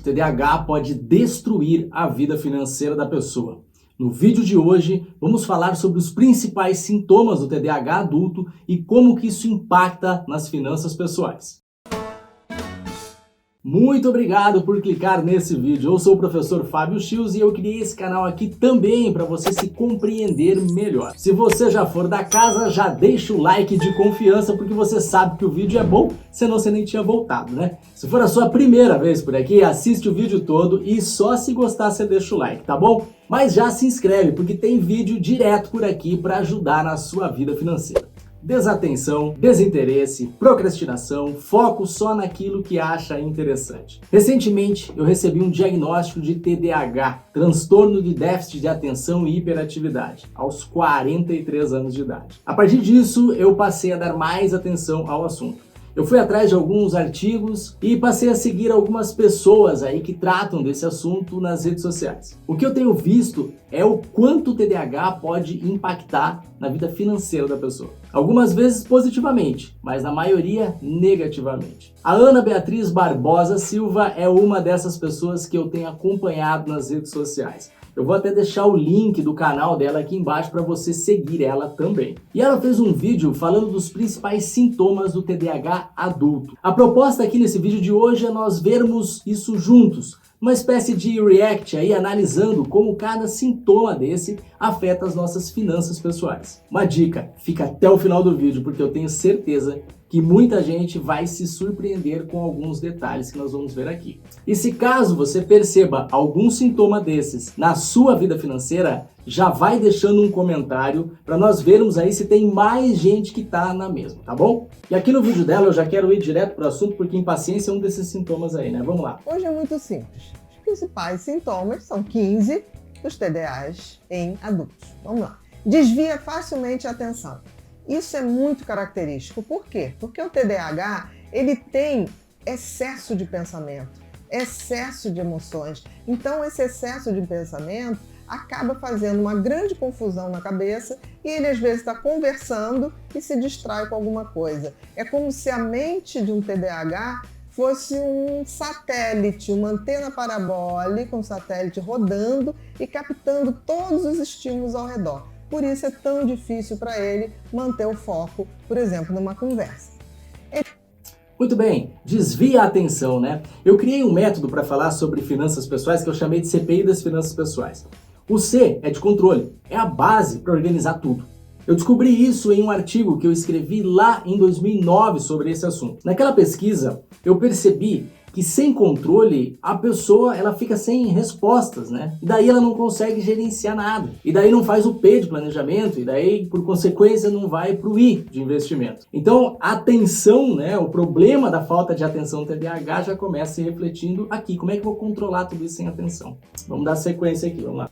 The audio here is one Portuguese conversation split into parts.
O TDAH pode destruir a vida financeira da pessoa. No vídeo de hoje, vamos falar sobre os principais sintomas do TDAH adulto e como que isso impacta nas finanças pessoais. Muito obrigado por clicar nesse vídeo. Eu sou o professor Fábio Chius e eu criei esse canal aqui também para você se compreender melhor. Se você já for da casa, já deixa o like de confiança porque você sabe que o vídeo é bom, senão você nem tinha voltado, né? Se for a sua primeira vez por aqui, assiste o vídeo todo e só se gostar você deixa o like, tá bom? Mas já se inscreve porque tem vídeo direto por aqui para ajudar na sua vida financeira. Desatenção, desinteresse, procrastinação, foco só naquilo que acha interessante. Recentemente, eu recebi um diagnóstico de TDAH, transtorno de déficit de atenção e hiperatividade, aos 43 anos de idade. A partir disso, eu passei a dar mais atenção ao assunto. Eu fui atrás de alguns artigos e passei a seguir algumas pessoas aí que tratam desse assunto nas redes sociais. O que eu tenho visto é o quanto o TDAH pode impactar na vida financeira da pessoa. Algumas vezes positivamente, mas na maioria negativamente. A Ana Beatriz Barbosa Silva é uma dessas pessoas que eu tenho acompanhado nas redes sociais. Eu vou até deixar o link do canal dela aqui embaixo para você seguir ela também. E ela fez um vídeo falando dos principais sintomas do TDAH adulto. A proposta aqui nesse vídeo de hoje é nós vermos isso juntos. Uma espécie de react aí, analisando como cada sintoma desse afeta as nossas finanças pessoais. Uma dica, fica até o final do vídeo, porque eu tenho certeza que muita gente vai se surpreender com alguns detalhes que nós vamos ver aqui. E se caso você perceba algum sintoma desses na sua vida financeira, já vai deixando um comentário para nós vermos aí se tem mais gente que tá na mesma, tá bom? E aqui no vídeo dela eu já quero ir direto pro assunto, porque impaciência é um desses sintomas aí, né? Vamos lá. Hoje é muito simples. Os principais sintomas são 15 dos TDAHs em adultos. Vamos lá. Desvia facilmente a atenção. Isso é muito característico. Por quê? Porque o TDAH, ele tem excesso de pensamento, excesso de emoções. Então, esse excesso de pensamento acaba fazendo uma grande confusão na cabeça e ele às vezes está conversando e se distrai com alguma coisa. É como se a mente de um TDAH fosse um satélite, uma antena parabólica, um satélite rodando e captando todos os estímulos ao redor. Por isso é tão difícil para ele manter o foco, por exemplo, numa conversa. Muito bem, desvia a atenção, né? Eu criei um método para falar sobre finanças pessoais que eu chamei de CPI das finanças pessoais. O C é de controle, é a base para organizar tudo. Eu descobri isso em um artigo que eu escrevi lá em 2009 sobre esse assunto. Naquela pesquisa, eu percebi que sem controle, a pessoa ela fica sem respostas, né? E daí ela não consegue gerenciar nada. E daí não faz o P de planejamento, e daí, por consequência, não vai para o I de investimento. Então, a atenção, né? O problema da falta de atenção no TDAH já começa se refletindo aqui. Como é que eu vou controlar tudo isso sem atenção? Vamos dar sequência aqui, vamos lá.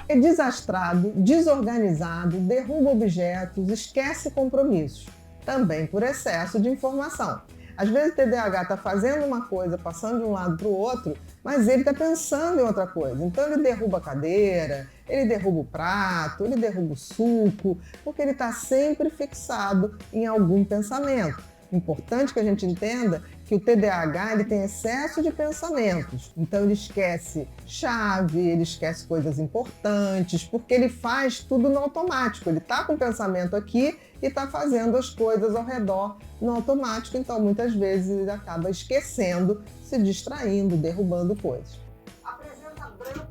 É desastrado, desorganizado, derruba objetos, esquece compromissos. Também por excesso de informação. Às vezes o TDAH está fazendo uma coisa, passando de um lado para o outro, mas ele está pensando em outra coisa. Então ele derruba a cadeira, ele derruba o prato, ele derruba o suco, porque ele está sempre fixado em algum pensamento. Importante que a gente entenda que o TDAH ele tem excesso de pensamentos. Então ele esquece chave, ele esquece coisas importantes, porque ele faz tudo no automático. Ele está com o pensamento aqui e está fazendo as coisas ao redor no automático. Então muitas vezes ele acaba esquecendo, se distraindo, derrubando coisas. Apresenta branco.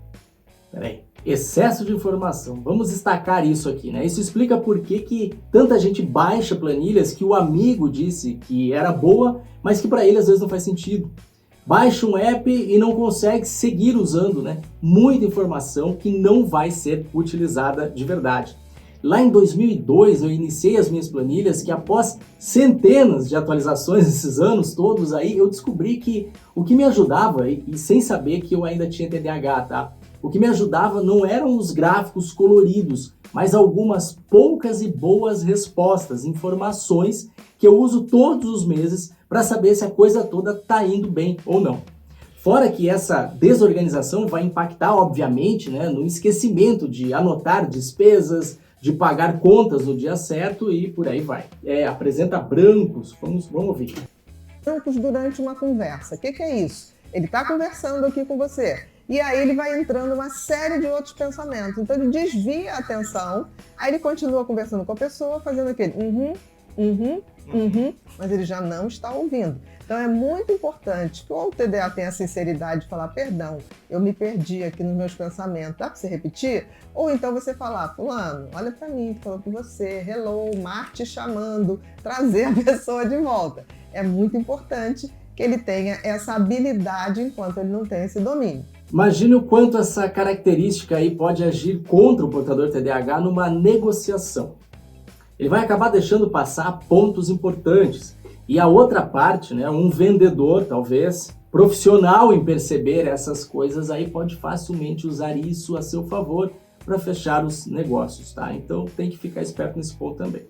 Peraí. Excesso de informação. Vamos destacar isso aqui, né? Isso explica por que tanta gente baixa planilhas que o amigo disse que era boa, mas que para ele às vezes não faz sentido. Baixa um app e não consegue seguir usando, né? Muita informação que não vai ser utilizada de verdade. Lá em 2002 eu iniciei as minhas planilhas que após centenas de atualizações esses anos todos aí, eu descobri que o que me ajudava, e sem saber que eu ainda tinha TDAH, tá? O que me ajudava não eram os gráficos coloridos, mas algumas poucas e boas respostas, informações que eu uso todos os meses para saber se a coisa toda está indo bem ou não. Fora que essa desorganização vai impactar, obviamente, né, no esquecimento de anotar despesas, de pagar contas no dia certo e por aí vai. Apresenta brancos, vamos ouvir. Brancos durante uma conversa. O que é isso? Ele está conversando aqui com você. E aí ele vai entrando uma série de outros pensamentos. Então ele desvia a atenção, aí ele continua conversando com a pessoa, fazendo aquele mas ele já não está ouvindo. Então é muito importante que o TDA tenha a sinceridade de falar, perdão, eu me perdi aqui nos meus pensamentos, dá para você repetir? Ou então você falar, fulano, olha para mim, tô falando com você, hello, mar te chamando, trazer a pessoa de volta. É muito importante que ele tenha essa habilidade enquanto ele não tem esse domínio. Imagine o quanto essa característica aí pode agir contra o portador TDAH numa negociação. Ele vai acabar deixando passar pontos importantes. E a outra parte, né, um vendedor, talvez, profissional em perceber essas coisas, aí pode facilmente usar isso a seu favor para fechar os negócios, tá? Então tem que ficar esperto nesse ponto também.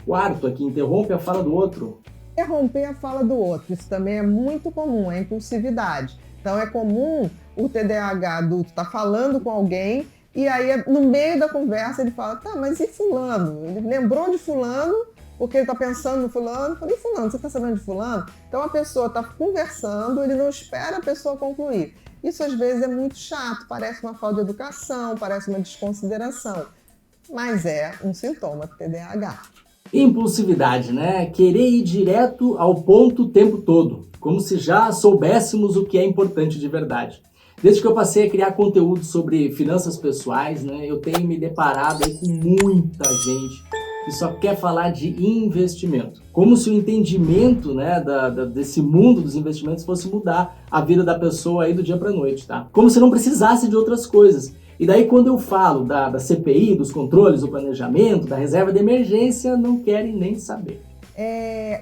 Quarto aqui, interrompe a fala do outro. Interromper a fala do outro, isso também é muito comum, é impulsividade. Então é comum o TDAH adulto estar falando com alguém e aí no meio da conversa ele fala, tá, mas e fulano? Ele lembrou de fulano porque ele está pensando no fulano. Eu falei, fulano, você está sabendo de fulano? Então a pessoa está conversando, ele não espera a pessoa concluir. Isso às vezes é muito chato, parece uma falta de educação, parece uma desconsideração, mas é um sintoma do TDAH. Impulsividade, né? Querer ir direto ao ponto o tempo todo, como se já soubéssemos o que é importante de verdade. Desde que eu passei a criar conteúdo sobre finanças pessoais, né, eu tenho me deparado aí com muita gente que só quer falar de investimento. Como se o entendimento, né, desse mundo dos investimentos fosse mudar a vida da pessoa aí do dia para a noite, tá? Como se não precisasse de outras coisas. E daí quando eu falo da CPI, dos controles, do planejamento, da reserva de emergência, não querem nem saber.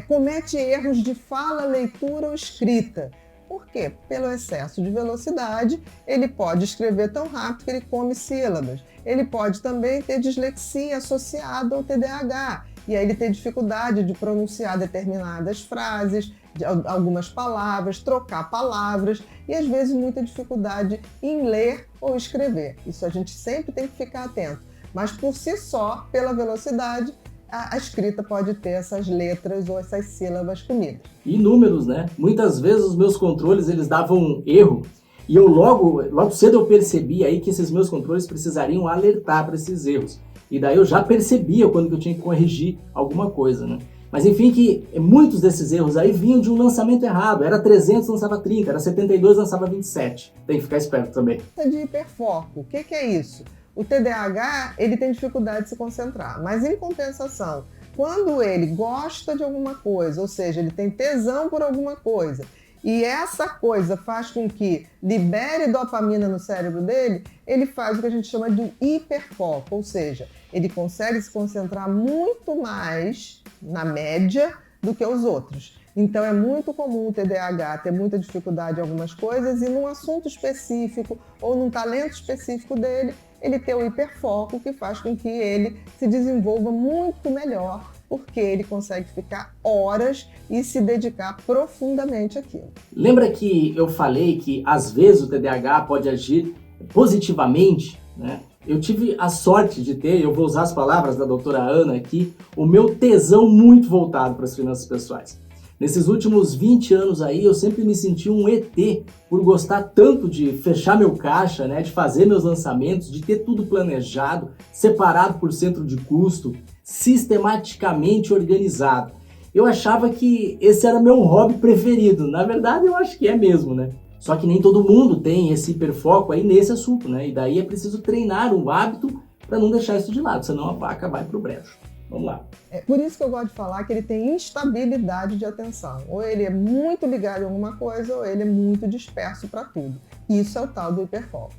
Comete erros de fala, leitura ou escrita. Por quê? Pelo excesso de velocidade, ele pode escrever tão rápido que ele come sílabas. Ele pode também ter dislexia associada ao TDAH. E aí ele tem dificuldade de pronunciar determinadas frases, de algumas palavras, trocar palavras e às vezes muita dificuldade em ler ou escrever. Isso a gente sempre tem que ficar atento. Mas por si só, pela velocidade, a escrita pode ter essas letras ou essas sílabas comidas. E números, né? Muitas vezes os meus controles eles davam um erro e eu logo cedo eu percebi aí que esses meus controles precisariam alertar para esses erros. E daí eu já percebia quando eu tinha que corrigir alguma coisa, né? Mas enfim, que muitos desses erros aí vinham de um lançamento errado. Era 300, lançava 30, era 72, lançava 27. Tem que ficar esperto também. De hiperfoco, o que é isso? O TDAH, ele tem dificuldade de se concentrar, mas em compensação, quando ele gosta de alguma coisa, ou seja, ele tem tesão por alguma coisa, e essa coisa faz com que libere dopamina no cérebro dele, ele faz o que a gente chama de hiperfoco, ou seja, ele consegue se concentrar muito mais, na média, do que os outros. Então é muito comum o TDAH ter muita dificuldade em algumas coisas e num assunto específico ou num talento específico dele, ele ter o hiperfoco que faz com que ele se desenvolva muito melhor, porque ele consegue ficar horas e se dedicar profundamente àquilo. Lembra que eu falei que às vezes o TDAH pode agir positivamente, né? Eu tive a sorte de ter, eu vou usar as palavras da doutora Ana aqui, o meu tesão muito voltado para as finanças pessoais. Nesses últimos 20 anos aí, eu sempre me senti um ET por gostar tanto de fechar meu caixa, né, de fazer meus lançamentos, de ter tudo planejado, separado por centro de custo, sistematicamente organizado. Eu achava que esse era meu hobby preferido. Na verdade, eu acho que é mesmo, né? Só que nem todo mundo tem esse hiperfoco aí nesse assunto, né? E daí é preciso treinar um hábito para não deixar isso de lado, senão a vaca vai pro brejo. Vamos lá. É por isso que eu gosto de falar que ele tem instabilidade de atenção. Ou ele é muito ligado em alguma coisa, ou ele é muito disperso para tudo. Isso é o tal do hiperfoco.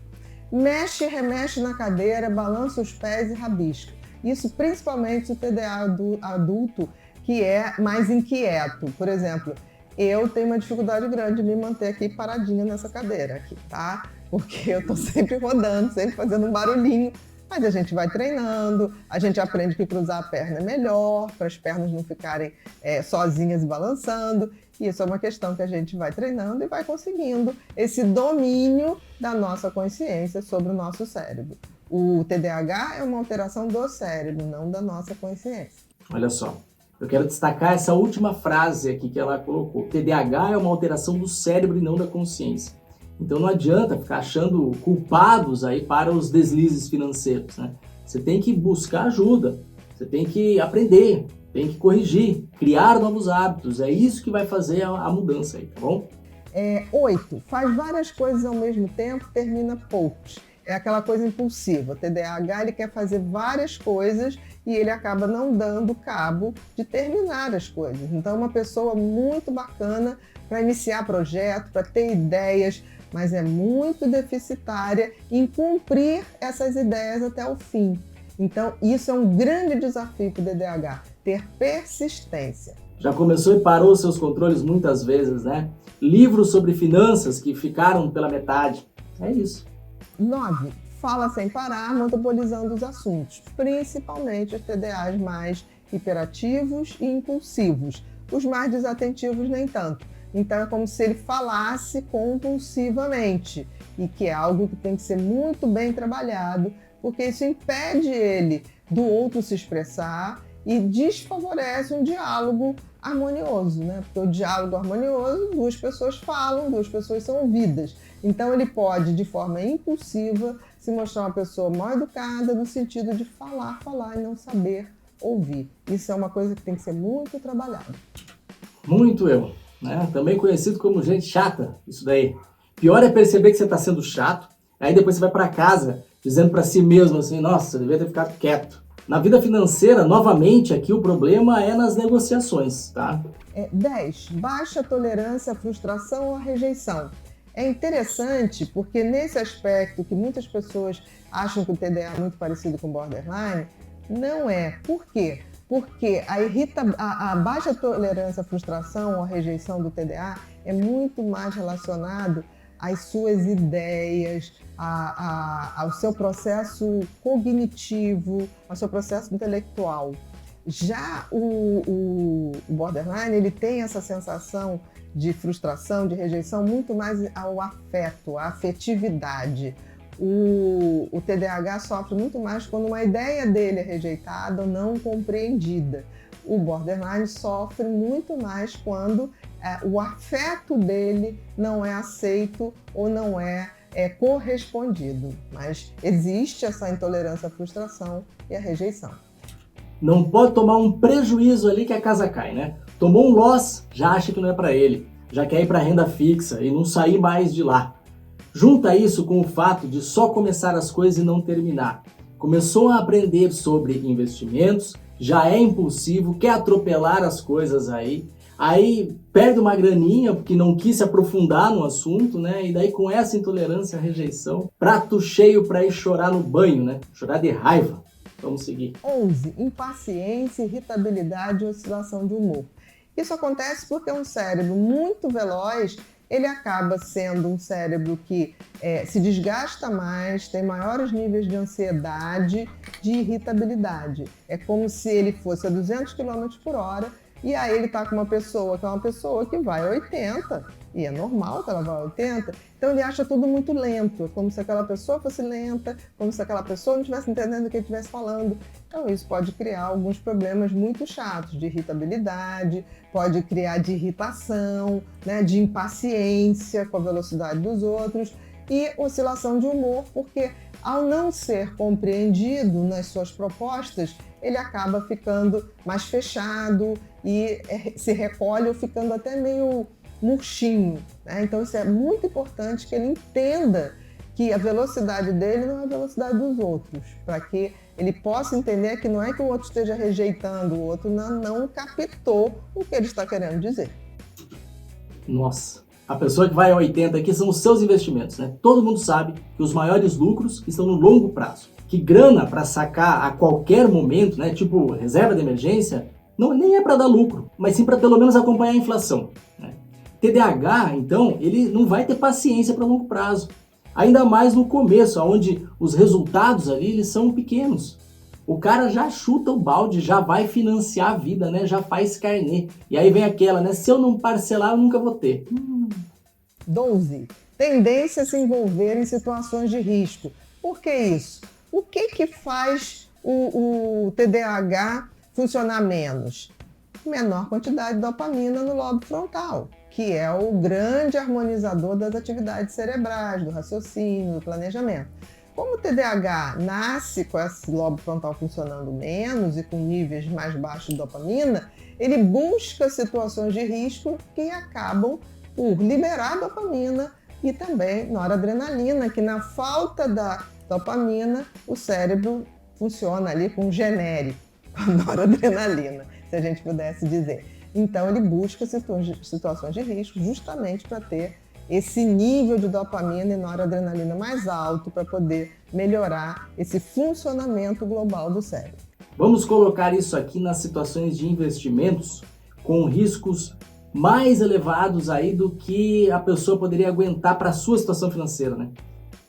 Mexe, remexe na cadeira, balança os pés e rabisca. Isso principalmente o TDA adulto, que é mais inquieto. Por exemplo, eu tenho uma dificuldade grande de me manter aqui paradinha nessa cadeira aqui, tá? Porque eu tô sempre rodando, sempre fazendo um barulhinho. Mas a gente vai treinando, a gente aprende que cruzar a perna é melhor, para as pernas não ficarem sozinhas e balançando. E isso é uma questão que a gente vai treinando e vai conseguindo esse domínio da nossa consciência sobre o nosso cérebro. O TDAH é uma alteração do cérebro, não da nossa consciência. Olha só, Eu quero destacar essa última frase aqui que ela colocou. TDAH é uma alteração do cérebro e não da consciência. Então não adianta ficar achando culpados aí para os deslizes financeiros, né? Você tem que buscar ajuda, você tem que aprender, tem que corrigir, criar novos hábitos. É isso que vai fazer a mudança aí, tá bom? 8. Faz várias coisas ao mesmo tempo, termina poucos. É aquela coisa impulsiva. O TDAH ele quer fazer várias coisas e ele acaba não dando cabo de terminar as coisas. Então, é uma pessoa muito bacana para iniciar projeto, para ter ideias, mas é muito deficitária em cumprir essas ideias até o fim. Então, isso é um grande desafio para o TDAH, ter persistência. Já começou e parou seus controles muitas vezes, né? Livros sobre finanças que ficaram pela metade. É isso. 9. Fala sem parar, monopolizando os assuntos, principalmente os TDAs mais hiperativos e impulsivos. Os mais desatentivos nem tanto. Então é como se ele falasse compulsivamente, e que é algo que tem que ser muito bem trabalhado, porque isso impede ele do outro se expressar e desfavorece um diálogo harmonioso, né? Porque o diálogo harmonioso, duas pessoas falam, duas pessoas são ouvidas. Então ele pode, de forma impulsiva, se mostrar uma pessoa mal educada no sentido de falar e não saber ouvir. Isso é uma coisa que tem que ser muito trabalhada. Muito eu, né? Também conhecido como gente chata, isso daí. Pior é perceber que você está sendo chato, aí depois você vai para casa dizendo para si mesmo assim, nossa, eu devia ter ficado quieto. Na vida financeira, novamente, aqui o problema é nas negociações, tá? 10. Baixa tolerância à frustração ou à rejeição. É interessante porque nesse aspecto que muitas pessoas acham que o TDA é muito parecido com o borderline, não é. Por quê? Porque a baixa tolerância à frustração ou à rejeição do TDA é muito mais relacionado às suas ideias, ao seu processo cognitivo, ao seu processo intelectual. Já o borderline, ele tem essa sensação de frustração, de rejeição, muito mais ao afeto, à afetividade. O TDAH sofre muito mais quando uma ideia dele é rejeitada ou não compreendida. O borderline sofre muito mais quando o afeto dele não é aceito ou não é correspondido. Mas existe essa intolerância à frustração e à rejeição. Não pode tomar um prejuízo ali que a casa cai, né? Tomou um loss, já acha que não é para ele, já quer ir para renda fixa e não sair mais de lá. Junta isso com o fato de só começar as coisas e não terminar. Começou a aprender sobre investimentos, já é impulsivo, quer atropelar as coisas aí perde uma graninha porque não quis se aprofundar no assunto, né? E daí com essa intolerância à rejeição, prato cheio para ir chorar no banho, né? Chorar de raiva. Vamos seguir. 11. Impaciência, irritabilidade e oscilação de humor. Isso acontece porque um cérebro muito veloz, ele acaba sendo um cérebro que se desgasta mais, tem maiores níveis de ansiedade, de irritabilidade. É como se ele fosse a 200 km por hora e aí ele está com uma pessoa que é uma pessoa que vai a 80, e é normal que ela vá a 80, então ele acha tudo muito lento, é como se aquela pessoa fosse lenta, como se aquela pessoa não estivesse entendendo o que ele estivesse falando. Então isso pode criar alguns problemas muito chatos de irritabilidade, pode criar de irritação, né, de impaciência com a velocidade dos outros e oscilação de humor, porque ao não ser compreendido nas suas propostas, ele acaba ficando mais fechado e se recolhe ou ficando até meio murchinho, né? Então isso é muito importante que ele entenda que a velocidade dele não é a velocidade dos outros, para que ele possa entender que não é que o outro esteja rejeitando, o outro não captou o que ele está querendo dizer. Nossa, a pessoa que vai a 80 aqui são os seus investimentos, né? Todo mundo sabe que os maiores lucros estão no longo prazo. Que grana para sacar a qualquer momento, né? Tipo reserva de emergência, nem é para dar lucro, mas sim para pelo menos acompanhar a inflação, né? TDAH, então, ele não vai ter paciência para longo prazo. Ainda mais no começo, onde os resultados ali eles são pequenos. O cara já chuta o balde, já vai financiar a vida, né? Já faz carnê. E aí vem aquela, né? Se eu não parcelar, eu nunca vou ter. 12. Tendência a se envolver em situações de risco. Por que isso? O que faz o TDAH funcionar menos? menor quantidade de dopamina no lobo frontal, que é o grande harmonizador das atividades cerebrais, do raciocínio, do planejamento. Como o TDAH nasce com esse lobo frontal funcionando menos e com níveis mais baixos de dopamina, ele busca situações de risco que acabam por liberar dopamina e também noradrenalina, que na falta da dopamina, o cérebro funciona ali com genérico, com noradrenalina, se a gente pudesse dizer. Então ele busca situações de risco justamente para ter esse nível de dopamina e noradrenalina mais alto para poder melhorar esse funcionamento global do cérebro. Vamos colocar isso aqui nas situações de investimentos com riscos mais elevados aí do que a pessoa poderia aguentar para a sua situação financeira, né?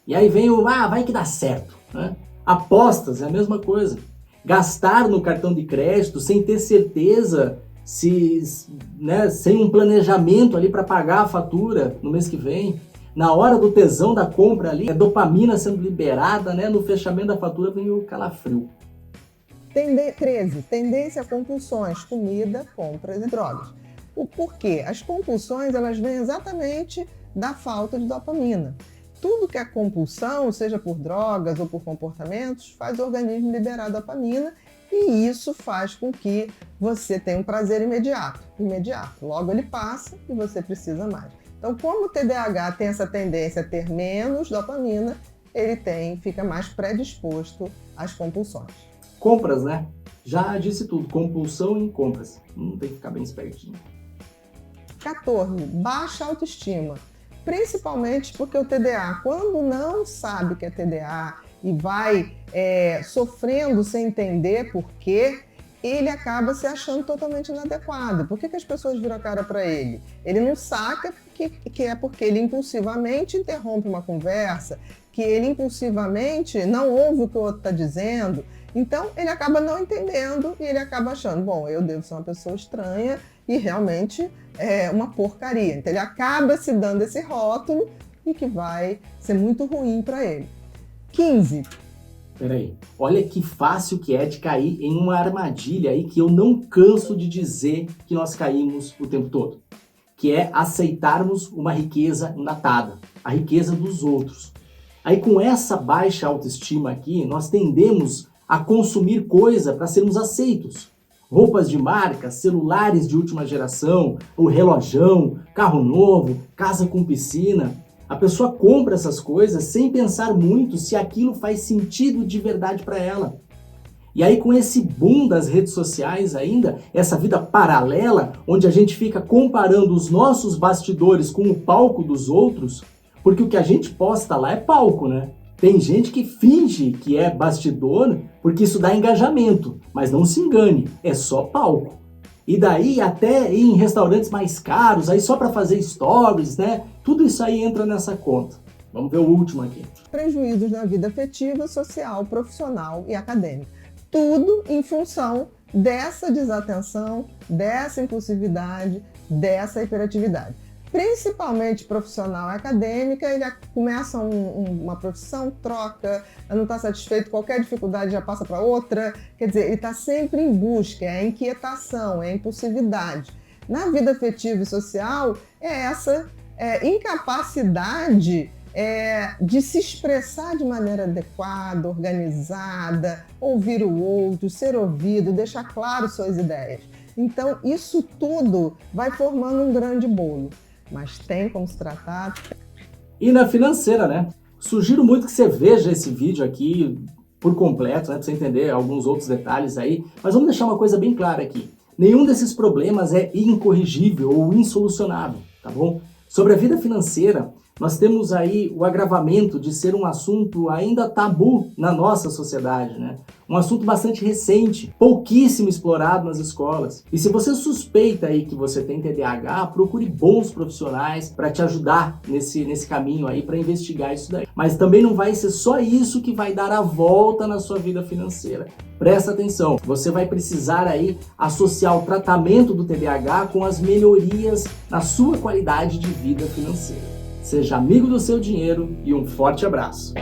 E aí vem vai que dá certo, né? Apostas é a mesma coisa. Gastar no cartão de crédito sem ter certeza, sem um planejamento ali para pagar a fatura no mês que vem, na hora do tesão da compra ali, a dopamina sendo liberada, né? No fechamento da fatura vem o calafrio. 13. Tendência a compulsões, comida, compras e drogas. O porquê? As compulsões elas vêm exatamente da falta de dopamina. Tudo que é compulsão, seja por drogas ou por comportamentos, faz o organismo liberar dopamina e isso faz com que você tenha um prazer imediato. Logo ele passa e você precisa mais. Então, como o TDAH tem essa tendência a ter menos dopamina, ele fica mais predisposto às compulsões. Compras, né? Já disse tudo, compulsão em compras. Tem que ficar bem espertinho. 14. Baixa autoestima. Principalmente porque o TDA, quando não sabe que é TDA e vai sofrendo sem entender por quê, ele acaba se achando totalmente inadequado. Por que as pessoas viram a cara para ele? Ele não saca que é porque ele impulsivamente interrompe uma conversa, que ele impulsivamente não ouve o que o outro está dizendo. Então, ele acaba não entendendo e ele acaba achando, bom, eu devo ser uma pessoa estranha e realmente é uma porcaria. Então, ele acaba se dando esse rótulo e que vai ser muito ruim para ele. 15. Peraí, olha que fácil que é de cair em uma armadilha aí que eu não canso de dizer que nós caímos o tempo todo, que é aceitarmos uma riqueza enlatada, a riqueza dos outros. Aí com essa baixa autoestima aqui, nós tendemos a consumir coisa para sermos aceitos. Roupas de marca, celulares de última geração, o relojão, carro novo, casa com piscina. A pessoa compra essas coisas sem pensar muito se aquilo faz sentido de verdade para ela. E aí com esse boom das redes sociais ainda, essa vida paralela, onde a gente fica comparando os nossos bastidores com o palco dos outros, porque o que a gente posta lá é palco, né? Tem gente que finge que é bastidor porque isso dá engajamento, mas não se engane, é só palco. E daí até ir em restaurantes mais caros, aí só para fazer stories, né? Tudo isso aí entra nessa conta. Vamos ver o último aqui. Prejuízos na vida afetiva, social, profissional e acadêmica. Tudo em função dessa desatenção, dessa impulsividade, dessa hiperatividade. Principalmente profissional e acadêmica, ele começa uma profissão, troca, não está satisfeito, qualquer dificuldade já passa para outra, quer dizer, ele está sempre em busca, é a inquietação, é a impulsividade. Na vida afetiva e social, é essa incapacidade de se expressar de maneira adequada, organizada, ouvir o outro, ser ouvido, deixar claro suas ideias. Então, isso tudo vai formando um grande bolo. Mas tem como se tratar. E na financeira, né? Sugiro muito que você veja esse vídeo aqui por completo, né? Pra você entender alguns outros detalhes aí. Mas vamos deixar uma coisa bem clara aqui. Nenhum desses problemas é incorrigível ou insolucionável, tá bom? Sobre a vida financeira, nós temos aí o agravamento de ser um assunto ainda tabu na nossa sociedade, né? Um assunto bastante recente, pouquíssimo explorado nas escolas. E se você suspeita aí que você tem TDAH, procure bons profissionais para te ajudar nesse caminho aí, para investigar isso daí. Mas também não vai ser só isso que vai dar a volta na sua vida financeira. Presta atenção, você vai precisar aí associar o tratamento do TDAH com as melhorias na sua qualidade de vida financeira. Seja amigo do seu dinheiro e um forte abraço!